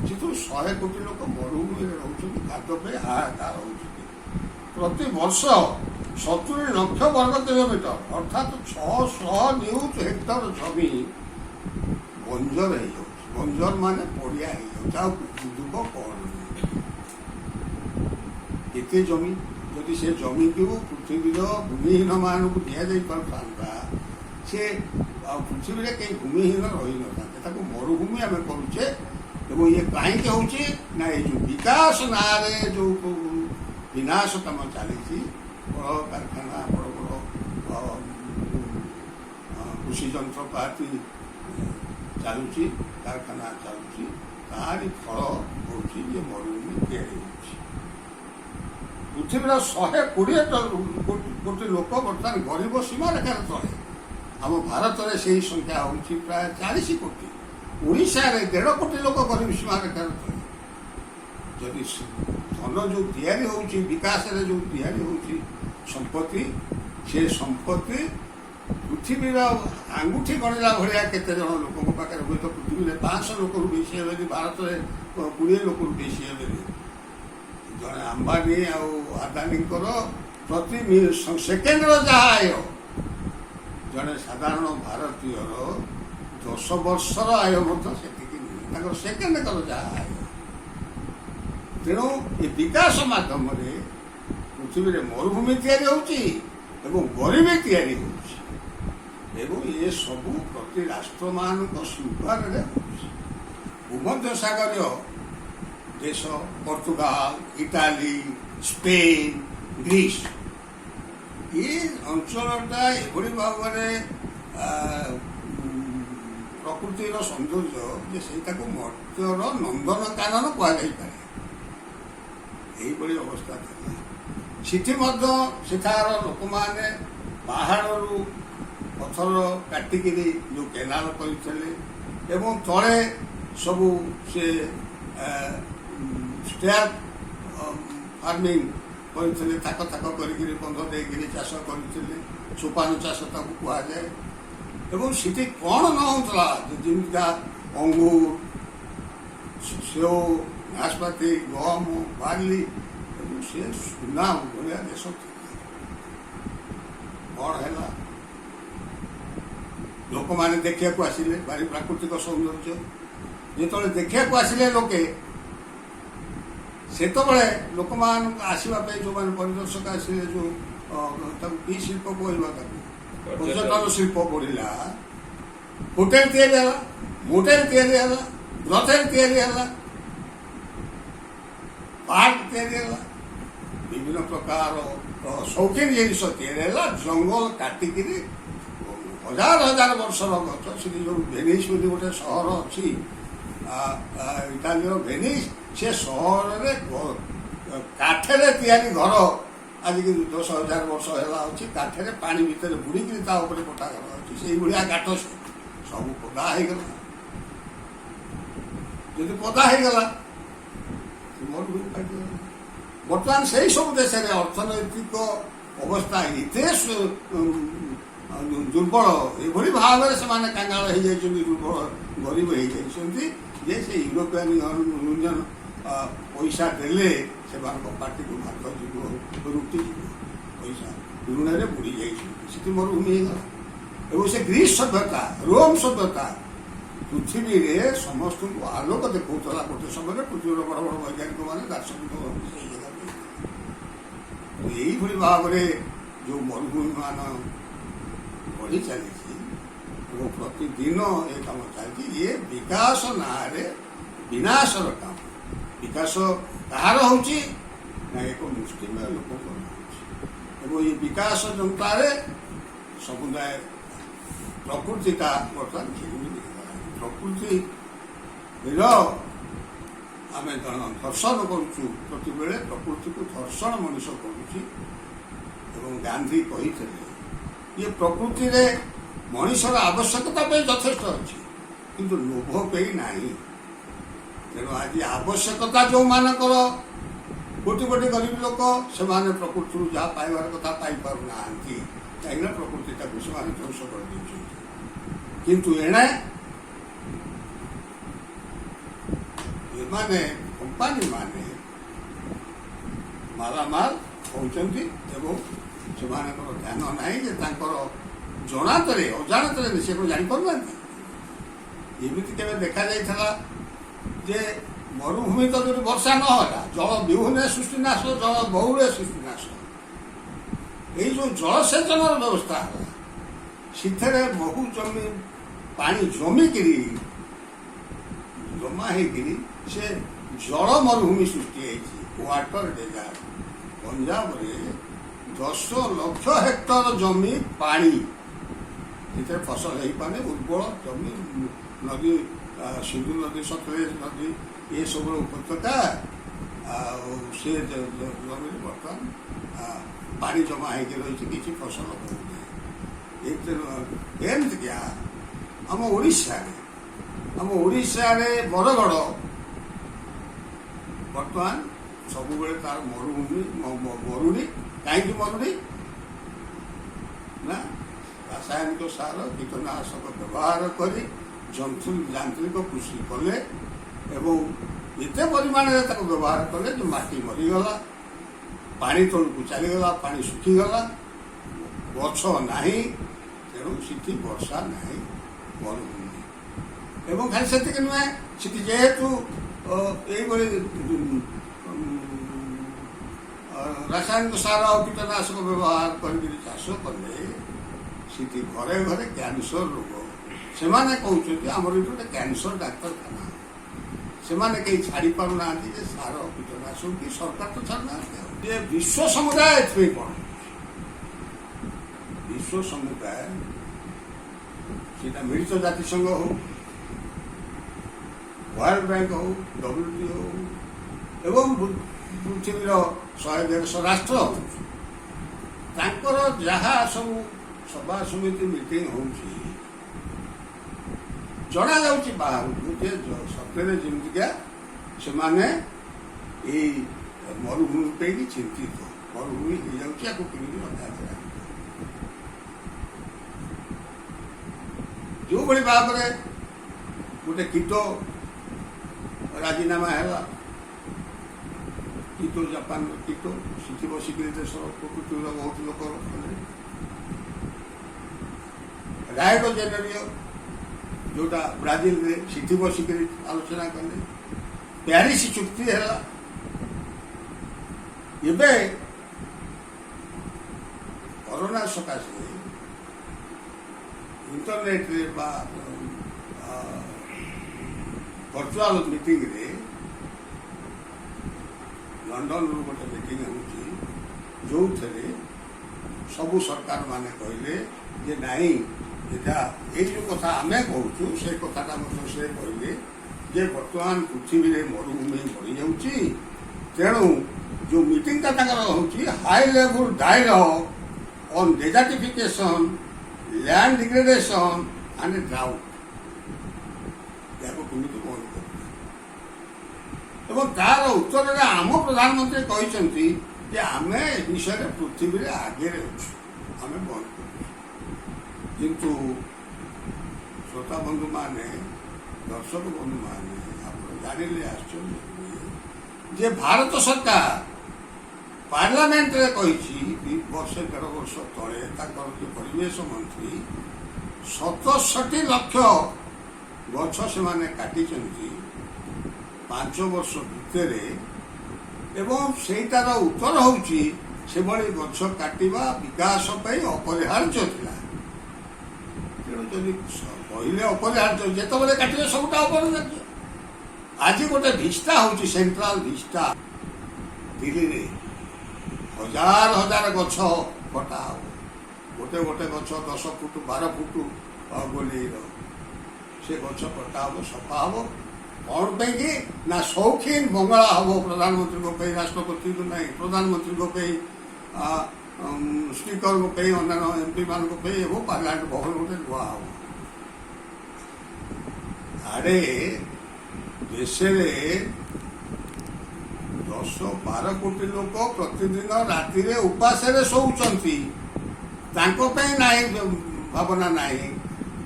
ସେଥିରୁ 100 କୋଟି ଲୋକ ମରୁଭୂମିରେ ରହୁଛନ୍ତି, ଖାଦ୍ୟ ପାଇଁ ହାହାକାର ହେଉଛନ୍ତି। ପ୍ରତି ବର୍ଷ 70 ଲକ୍ଷ ବର୍ଗ କିଲୋମିଟର ଅର୍ଥାତ୍ 600 ନିୟୁତ ହେକ୍ଟର ଜମି ବଞ୍ଜର ହେଇଯାଉଛି। ବଞ୍ଜର ମାନେ ପଡ଼ିଆ ହେଇଯାଉଛି, ଆଉ ଯୁଗ କ'ଣ ଏତେ ଜମି ଯଦି ସେ ଜମିକୁ ପୃଥିବୀର ଭୂମିହୀନ ମାନଙ୍କୁ ଦିଆଯାଇ ପାରୁଥାନ୍ତା, ସେ ଆଉ ପୃଥିବୀରେ କେହି ଭୂମିହୀନ ରହିନଥାନ୍ତେ। ତାକୁ ମରୁଭୂମି ଆମେ କରୁଛେ। ଏବଂ ଇଏ କାହିଁକି ହେଉଛି ନା ଏଇ ଯେଉଁ ବିକାଶ ନାଁରେ ଯେଉଁ ବିନାଶ କାମ ଚାଲିଛି, ବଡ଼ କାରଖାନା, ବଡ଼ ବଡ଼ କୃଷି ଯନ୍ତ୍ରପାତି ଚାଲୁଛି, କାରଖାନା ଚାଲୁଛି, ତାରି ଫଳ ହେଉଛି ଯେ ମରୁଭୂମି ତିଆରି ହେଉଛି। ପୃଥିବୀର 120 କୋଟି ଲୋକ ବର୍ତ୍ତମାନ ଗରିବ ସୀମାରେଖାର ତଳେ। ଆମ ଭାରତରେ ସେହି ସଂଖ୍ୟା ହେଉଛି ପ୍ରାୟ 40 କୋଟି। ଓଡ଼ିଶାରେ 1.5 କୋଟି ଲୋକ ଗରିବ ସୀମାରେଖାର ତଳେ। ଯଦି ଧନ ଯେଉଁ ତିଆରି ହେଉଛି, ବିକାଶରେ ଯେଉଁ ତିଆରି ହେଉଛି ସମ୍ପତ୍ତି, ସେ ସମ୍ପତ୍ତି ପୃଥିବୀର ଆଙ୍ଗୁଠି ଗଣିଲା ଭଳିଆ କେତେ ଜଣ ଲୋକଙ୍କ ପାଖରେ, ହୁଏତ ପୃଥିବୀରେ 500 ଲୋକରୁ ବେଶୀ ହେବେନି, ଭାରତରେ 20 ଲୋକରୁ ବେଶୀ ହେବେନି। ଜଣେ ଆମ୍ବାନୀ ଆଉ ଆଦାନୀଙ୍କର ପ୍ରତି ସେକେଣ୍ଡର ଯାହା ଆୟ, ଜଣେ ସାଧାରଣ ଭାରତୀୟର 10 ବର୍ଷର ଆୟ ମଧ୍ୟ ସେତିକି ନୁହେଁ, ତାଙ୍କର ସେକେଣ୍ଡର ଯାହା ଆୟ। ତେଣୁ ଏ ବିକାଶ ମାଧ୍ୟମରେ ପୃଥିବୀରେ ମରୁଭୂମି ତିଆରି ହେଉଛି ଏବଂ ଗରିବୀ ତିଆରି ହେଉଛି ଏବଂ ଏସବୁ ପ୍ରତି ରାଷ୍ଟ୍ରମାନଙ୍କ ସ୍ୱୀକାରରେ ହେଉଛି। ଭୂମଧ୍ୟ ସାଗରୀୟ ଦେଶ ପର୍ତ୍ତୁଗାଲ, ଇଟାଲୀ, ସ୍ପେନ୍, ଗ୍ରୀସ୍, ଏ ଅଞ୍ଚଳଟା ଏଭଳି ଭାବରେ ପ୍ରକୃତିର ସୌନ୍ଦର୍ଯ୍ୟ ଯେ ସେଇଟାକୁ ମର୍ତ୍ତ୍ୟର ନନ୍ଦନକାନନ କୁହାଯାଇପାରେ। ଏହିଭଳି ଅବସ୍ଥା ଥିଲା। ସେଠି ମଧ୍ୟ ସେଠାର ଲୋକମାନେ ପାହାଡ଼ରୁ ପଥର କାଟିକିରି ଯେଉଁ କେନାଲ କରିଥିଲେ ଏବଂ ତଳେ ସବୁ ସେ ଷ୍ଟେୟାର ଫାର୍ମିଂ କରିଥିଲେ, ଥାକ ଥାକ କରିକିରି ବନ୍ଧ ଦେଇକିରି ଚାଷ କରିଥିଲେ, ସୋପାନ ଚାଷ ତାକୁ କୁହାଯାଏ। ଏବଂ ସେଠି କ'ଣ ନ ହେଉଥିଲା, ଯେମିତିକା ଅଙ୍ଗୁର, ସେଓ, ନାଶପାତି, ଗହମ, ବାର୍ଲି, ଏବଂ ସେ ସୁନା ଭଳିଆ ଦେଶ ଥିଲା। କ'ଣ ହେଲା, ଲୋକମାନେ ଦେଖିବାକୁ ଆସିଲେ, ଭାରି ପ୍ରାକୃତିକ ସୌନ୍ଦର୍ଯ୍ୟ। ଯେତେବେଳେ ଦେଖିବାକୁ ଆସିଲେ ଲୋକେ, ସେତେବେଳେ ଲୋକମାନଙ୍କୁ ଆସିବା ପାଇଁ ଯେଉଁମାନେ ପରିଦର୍ଶକ ଆସିଲେ, ଯେଉଁ ତାକୁ କି ଶିଳ୍ପ କହିବା, ତାକୁ ପର୍ଯ୍ୟଟନ ଶିଳ୍ପ ବଢ଼ିଲା, ହୋଟେଲ ତିଆରି ହେଲା, ମୋଟେଲ ତିଆରି ହେଲା, ବ୍ରଥେଲ ତିଆରି ହେଲା, ପାର୍କ ତିଆରି ହେଲା, ବିଭିନ୍ନ ପ୍ରକାର ସୌଖିନ ଜିନିଷ ତିଆରି ହେଲା। ଜଙ୍ଗଲ କାଟିକିରି ହଜାର ହଜାର ବର୍ଷର ଗଛ, ସେଠି ଯେଉଁ ଭେନିସ୍ ବୋଲି ଗୋଟେ ସହର ଅଛି, ଇଟାଲୀର ଭେନିସ୍, ସେ ସହରରେ କାଠରେ ତିଆରି ଘର ଆଜିକି 10,000 ବର୍ଷ ହେଲା ଅଛି। କାଠରେ ପାଣି ଭିତରେ ବୁଡ଼ିକିରି ତା ଉପରେ କୋଠା ଘର ଅଛି। ସେଇଭଳିଆ କାଠ ସବୁ ପଦା ହେଇଗଲା। ଯଦି ପଦା ହେଇଗଲା, ବର୍ତ୍ତମାନ ସେଇ ସବୁ ଦେଶରେ ଅର୍ଥନୈତିକ ଅବସ୍ଥା ଏତେ ଦୁର୍ବଳ, ଏଭଳି ଭାବରେ ସେମାନେ କାଙ୍ଗାଳ ହେଇଯାଇଛନ୍ତି, ଦୁର୍ବଳ ଗରିବ ହେଇଯାଇଛନ୍ତି ଯେ ସେ ୟୁରୋପିଆନ ୟୁନିୟନ ପଇସା ଦେଲେ ସେମାନଙ୍କ ପାଟିକୁ ଭାତ ଯିବ, ରୁଟି ଯିବ, ପଇସା ଋଣରେ ବୁଡ଼ି ଯାଇଛନ୍ତି। ସେଠି ମରୁଭୂମି ହେଇଗଲା। ଏବଂ ସେ ଗ୍ରୀସ୍ ସଭ୍ୟତା, ରୋମ୍ ସଭ୍ୟତା ପୃଥିବୀରେ ସମସ୍ତଙ୍କୁ ଆଲୋକ ଦେଖାଉଥିଲା। ଗୋଟେ ସମୟରେ ପୃଥିବୀର ବଡ଼ ବଡ଼ ବୈଜ୍ଞାନିକମାନେ, ଦାର୍ଶନିକ ସେଇ ଜାଗାରେ ଏଇଭଳି ଭାବରେ ଯେଉଁ ମରୁଭୂମିମାନ ବଢ଼ି ଚାଲିଛି ଏବଂ ପ୍ରତିଦିନ ଏ କାମ ଚାଲିଛି, ଇଏ ବିକାଶ ନାଁରେ ବିନାଶର କାମ। ବିକାଶ କାହାର ହେଉଛି ନା ଏକ ମୁଷ୍ଟିମେୟ ଲୋକଙ୍କର ହେଉଛି। ଏବଂ ଏ ବିକାଶ ଜନ୍ତାରେ ସମୁଦାୟ ପ୍ରକୃତିଟା ବର୍ତ୍ତମାନ ଝିଲିମିଲି ହେଇଗଲାଣି। ପ୍ରକୃତିର आम धर्षण करुचु प्रतिबेले प्रकृति को धर्षण मनुष्य करुच्ची। गांधी कही ये प्रकृति रे मनुष्यर आवश्यकता पे यथेष्ट अच्छी किंतु लोभ पे नहीं। तेणु आज आवश्यकता जो मानकर गोटी गोटी गरीब लोक से प्रकृति जहाँ पाइबार कथा पाई पार ना कहीं प्रकृति से ध्वंस कर किंतु एणे एमाने कंपानी माने मालामाल होउचंती एवं सेमानकर ध्यान नहीं जे तांकर जनातरे अजाणतरे से जानी पारुनांती। एमिति केबे देखा जाइथला जे मरुभूमि तो जो वर्षा न होला जल विहुने सृष्टिनाश जल बहुले सृष्टिनाश यही जो जलसेचन व्यवस्था है सिथेरे बहु जमी पानी जमिकी जमा होगी से जल मरुभूमि सृष्टि वाटर डेजर्ट पंजाब रे 10 लाख हेक्टर जमी पानी फसल हो पाने उर्वर जमी नदी सिंधु नदी सतलेज नदी ये सब उपत्यका से जमी बर्तमान पानी जमा होगी रही किसी फसल होमती क्या आम ओडिशा रे बरगढ़ बर्तमान सब तार मरुभूमि मरुड़ी कहीं मरुड़ी ना रासायनिक सार कीटनाशक व्यवहार कर यांत्रिक कृषि कले एवं एत परिमाण व्यवहार कले जो माटी मरीगला पानी तलू चलीगला पानी सुखीगला गछ ना तेणु सीटी वर्षा ना मरुभूमि एवं खाली से नुहे जेहेतु रासायनिक सार और कीटनाशक व्यवहार कर चाष कले सीटी घरे घरे कैंसर रोग से कहते आमर ये गोटे कैंसर डाक्तरखाना से कहीं छाड़ी पारना सार कीटनाशक कि सरकार तो छाड़ना ये विश्व समुदाय कौन विश्व समुदाय सीटा मिलित जातिसंघ हो वर्ल्ड बैंक हो WTO हो एवं पृथ्वीर 100-150 राष्ट्र जहाँ सब सभा समिति मीटिंग हो जना जाऊँगी बाहर सत्य जमीका से मरुभूमि पे चिंतित मरुभूमि हो जाऊँगी रखा जो भाई भाव में गोटे कीटो राजीनामा है कीटो जापान कीटो सीटी बसिक देश प्रकृति बहुत लोक रायो जेनेरियो जोटा ब्राजिल रे सीटी बसिक आलोचना कले प्यारिस चुक्ति है एबे कोरोना सकाशे इंटरनेट रे बा वर्चुअल मीटिंग रे लंडन रू गोटे मीटिंग होची जो थे सबू सरकार माने कहले जे नहीं एटा ये जो कथा आमे कहूँ से कथाटा से कहले जे वर्तमान पृथ्वी रे मरुभूमि बढ़ी जाऊँगी तेणु जो मीटिंग होची high level dialogue on desertification land degradation and drought एवं तार उत्तर में आम प्रधानमंत्री कहते आम ए विषय पृथ्वी रे आगे आम बंद कर किंतु श्रोता बंधु माने दर्शक बंधु माने आप जानिले आश्चर्य भारत सरकार पार्लियामेंट रे कही 1.5 वर्ष तले जो परिवेश मंत्री 67 लाख गछ से काटी 5 वर्ष भितर एवं सेटार उत्तर होची से भली गछ काटिबा विकास पे अपरिहार्य थिला तेणु जदि कहले अपरिहार्य जेतबले काटिले सबटा अपरिहार्य आज गोटे भिस्टा होची सेंट्रल भिस्टा दिल्ली रे हजार हजार गछ कटा हो गोटे गोटे गछ 10 फुट 12 फुट गोली से गछ कटा हो सफा हो कौन पे कि ना शौकीन बंगला हम प्रधानमंत्री को पे राष्ट्रपति को नहीं प्रधानमंत्री को पे स्पीकर को पे अन्य एमपी मान को पे वो पार्लियामेंट भवन गोटे लुआ हम आड़े देश 10-12 कोटी लोक प्रतिदिन राति उपास शोचती भावना ना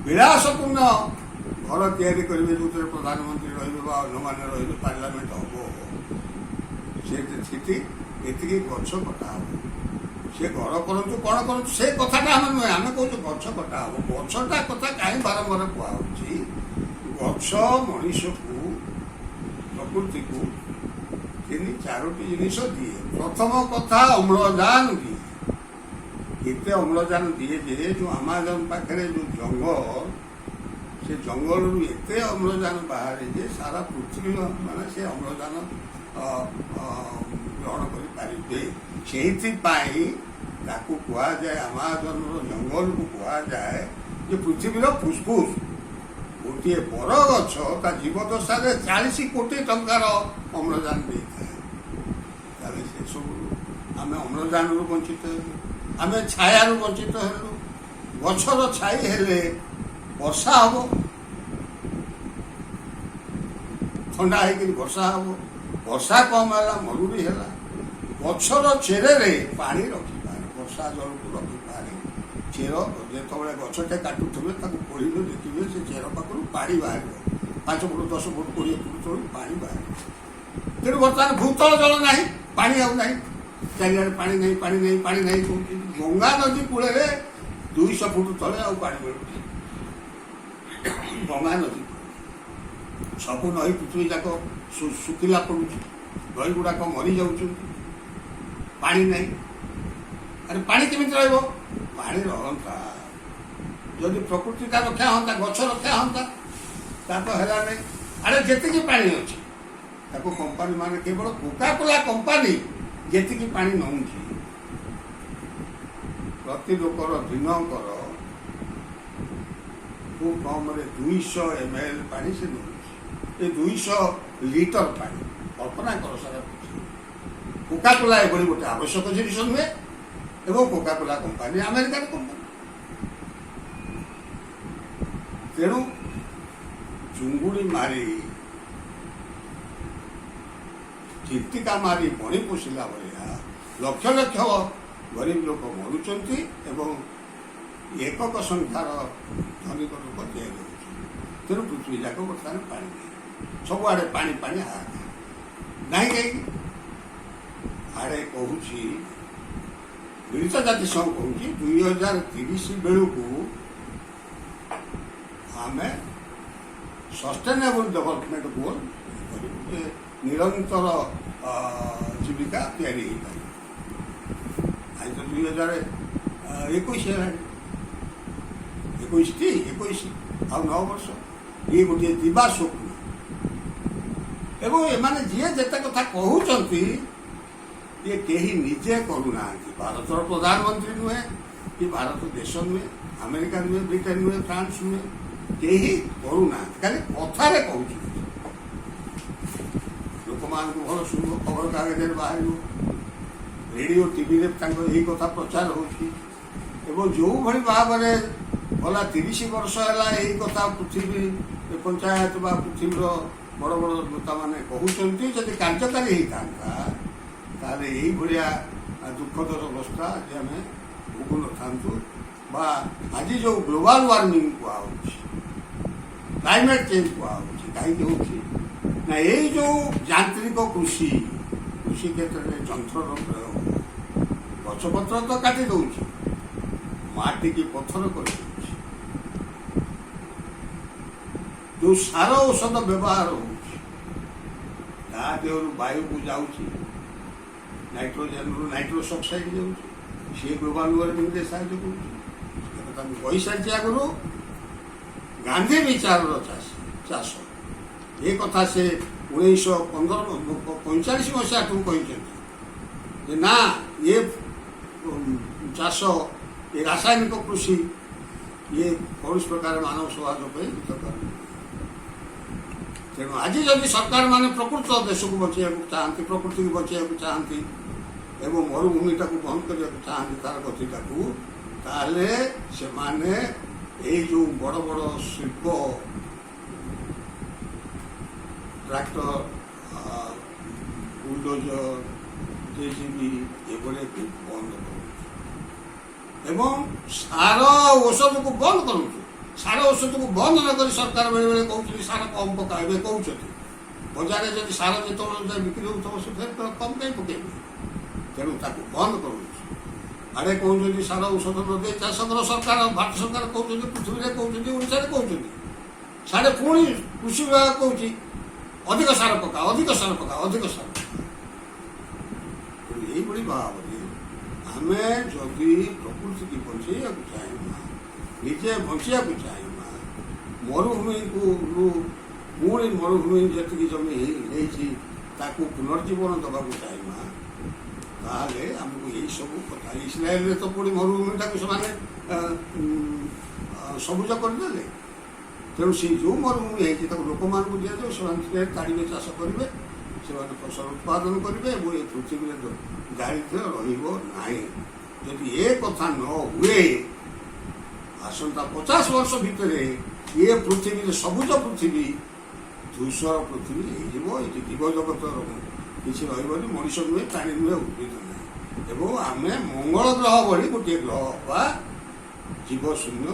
विलासपूर्ण घर तैयारी करेंगे जो प्रधानमंत्री रही अन्य रही पार्लियामेंट हम से स्थिति ये गछ कटा हम से घर करूँ कौन करूँ से कथाटा आम नुहे आम कौन गछ कटा हम गछटा कथा कहीं बारंबार कहुच्छी गछ मनीष को प्रकृति को 3-4टी जिनिस दिए प्रथम कथा अम्लजान दिए केते अम्लजान दिए जे जो आमाजन पाखे जो जंगल से जंगल एत अम्लजान बाहर जे सारा पृथ्वी माने से अम्लजान ग्रहण करें से कहुए आमाजन जंगल को कहुए जे पृथ्वीर फुसफुस गोटे बर गछ ता जीवदशा 40 कोटी टंकार अम्लजान दे ताले से सब आम अम्लजान वंचित आम छाया वंचित हेलु गछर छाई हेले वर्षा हम ठंडा है वर्षा हम वर्षा कम है मरुड़ी है गछर चेरे पानी रखिपारे वर्षा जल को रखिपारे चेर जो गछटे काटुवे कोड़े देखिए से चेर पाखु पानी बाहर 5 फुट 10 फुट 20 फुट तक पानी बाहर तेणु बर्तमान भूतल जल ना पानी आउ ना चारिड़े पानी नहीं गंगा नदी कूल 200 फुट तले पानी मिलू गंगा नदी सब नई पृथ्वी जाक शुखिला पड़ू नई गुड़ाक मरी जाऊँ पानी नहीं अरे पानी केमी पानी रहा जदि प्रकृति का रक्षा हाँ गछ रक्षा हाँ तो है नहीं अरे जी पानी अच्छी कंपानी मान केवल कोकाकोला कंपानी जी पानी नौ प्रति लोकर दिनकर खूब कम 200 ml पानी से नौ 200 लीटर पानी कल्पना कर सारा कोकाकोला एभली गोटे आवश्यक जिनिस नुहे एवं कोकाकोला कंपानी अमेरिकार कंपानी तेणु चुंगुड़ी मारी चिंतिका मारी बणी पोषिला भाया लक्ष लक्ष गरीब लोक मरुंच एवं एकक संख्यार धनिक लोक तैयारी तेणु पृथ्वी जाक बर्तमान पानी सबुआड़े पानी पानी हाहाकार नहीं कहीं आड़े कहूँ मिलित जातिसंघ कहूँ 2030 बेलू आम सस्टेनेबल डेवलपमेंट गोल निरंतर जीविका तैयारी आज तो 2021 है 21 आ 9 वर्ष ये गोटे दिवा स्वप्न एवं एमाने जी जेते कथा कहते ये कहीं निजे करूना भारत प्रधानमंत्री नुहे कि भारत देश नुहे अमेरिका नुहे ब्रिटेन नुहे फ्रांस नुहे कहीं करूना खाली कथार कहूँ लोक मान भल शुभ खबर कागज बाहर रेडियो टीवी यही कथा प्रचार हो जो भाई भाव में गला 30 वर्ष है यही कथा पृथ्वी पंचायत बा पृथ्वी बड़ बड़ नेता मैंने कहते जब कार्यकारी होता यही भाया दुखदर अवस्था आज आम भोगु न था आज जो ग्लोबल वार्मिंग कहुच्छी क्लाइमेट चेंज कहुच्छी कहीं ना यही जो यांत्रिक कृषि क्षेत्र में जंत्र प्रयोग गछपत्र तो काटी दौर माटी की पत्थर कर जो सार औषध व्यवहार होदेह वायु को जाऊँगी नाइट्रोजेन नाइट्रोस ऑक्साइड जाऊँ सी ग्लोबल वार्मिंग साहय कही सारी आगु गांधी विचार चाष ये कथा से 1945 मसीहा कहते ना ये चाष ये रासायनिक कृषि ये कौन प्रकार मानव समाज हितकर ତେଣୁ ଆଜି ଯଦି ସରକାରମାନେ ପ୍ରକୃତ ଦେଶକୁ ବଞ୍ଚେଇବାକୁ ଚାହାନ୍ତି, ପ୍ରକୃତିକୁ ବଞ୍ଚେଇବାକୁ ଚାହାନ୍ତି ଏବଂ ମରୁଭୂମିଟାକୁ ବନ୍ଦ କରିବାକୁ ଚାହାନ୍ତି ତାର ଗତିଟାକୁ, ତାହେଲେ ସେମାନେ ଏଇ ଯେଉଁ ବଡ଼ ବଡ଼ ଶିଳ୍ପ ଟ୍ରାକ୍ଟର, ବୁଲଡୋଜର, ଜେସିବି ଏଗୁଡ଼ାକୁ ବନ୍ଦ କରୁଛୁ ଏବଂ ସାର ଔଷଧକୁ ବନ୍ଦ କରୁଛୁ। ସାର ଔଷଧକୁ ବନ୍ଦ ନ କରି ସରକାର ବେଳେବେଳେ କହୁଛନ୍ତି ସାର କମ୍ ପକାଇବେ କହୁଛନ୍ତି। ବଜାରରେ ଯଦି ସାର ଯେତେବେଳେ ବିକ୍ରି ହେଉଥିବ ସେଥିରେ କମ୍ କାହିଁ ପକାଇବେ? ତେଣୁ ତାକୁ ବନ୍ଦ କରୁଛୁ। ଆଡ଼େ କହୁଛନ୍ତି ସାର ଔଷଧ ନ ଦେଇ ଚାଷ କର, ସରକାର ଭାରତ ସରକାର କହୁଛନ୍ତି, ପୃଥିବୀରେ କହୁଛନ୍ତି, ଓଡ଼ିଶାରେ କହୁଛନ୍ତି। ସାଡ଼େ ପୁଣି କୃଷି ବିଭାଗ କହୁଛି ଅଧିକ ସାର ପକା, ଅଧିକ ସାର ପକା, ଅଧିକ ସାର ପକା। ଏଇଭଳି ଭାବରେ ଆମେ ଯଦି ପ୍ରକୃତିକୁ ବଞ୍ଚେଇବାକୁ ଚାହିଁବା, ନିଜେ ବଞ୍ଚିବାକୁ ଚାହିଁବା, ମରୁଭୂମିକୁ ପୁଣି ମରୁଭୂମି ଯେତିକି ଜମି ହେଇଛି ତାକୁ ପୁନର୍ଜୀବନ ଦେବାକୁ ଚାହିଁବା, ତାହେଲେ ଆମକୁ ଏଇସବୁ କଥା, ଇସ୍ରାଏଲରେ ତ ପୁଣି ମରୁଭୂମିଟାକୁ ସେମାନେ ସବୁଜ କରିଦେଲେ। ତେଣୁ ସେ ଯେଉଁ ମରୁଭୂମି ହେଇଛି ତାକୁ ଲୋକମାନଙ୍କୁ ଦିଆଯାଉ, ସେମାନେ ସେ ତାଡ଼ିବେ, ଚାଷ କରିବେ, ସେମାନେ ଫସଲ ଉତ୍ପାଦନ କରିବେ ଏବଂ ଏ ପୃଥିବୀରେ ଦାରିଦ୍ର୍ୟ ରହିବ ନାହିଁ। ଯଦି ଏ କଥା ନ ହୁଏ, ଆସନ୍ତା 50 ବର୍ଷ ଭିତରେ ଏ ପୃଥିବୀରେ ସବୁଜ ପୃଥିବୀ ଧୂସର ପୃଥିବୀ ହେଇଯିବ। ଏଠି ଜୀବଜଗତର କିଛି ରହିବନି, ମଣିଷ ନୁହେଁ, ପ୍ରାଣୀ ନୁହେଁ, ଉଦ୍ଭିଦ ନାହିଁ ଏବଂ ଆମେ ମଙ୍ଗଳ ଗ୍ରହ ଭଳି ଗୋଟିଏ ଗ୍ରହ ବା ଜୀବ ଶୂନ୍ୟ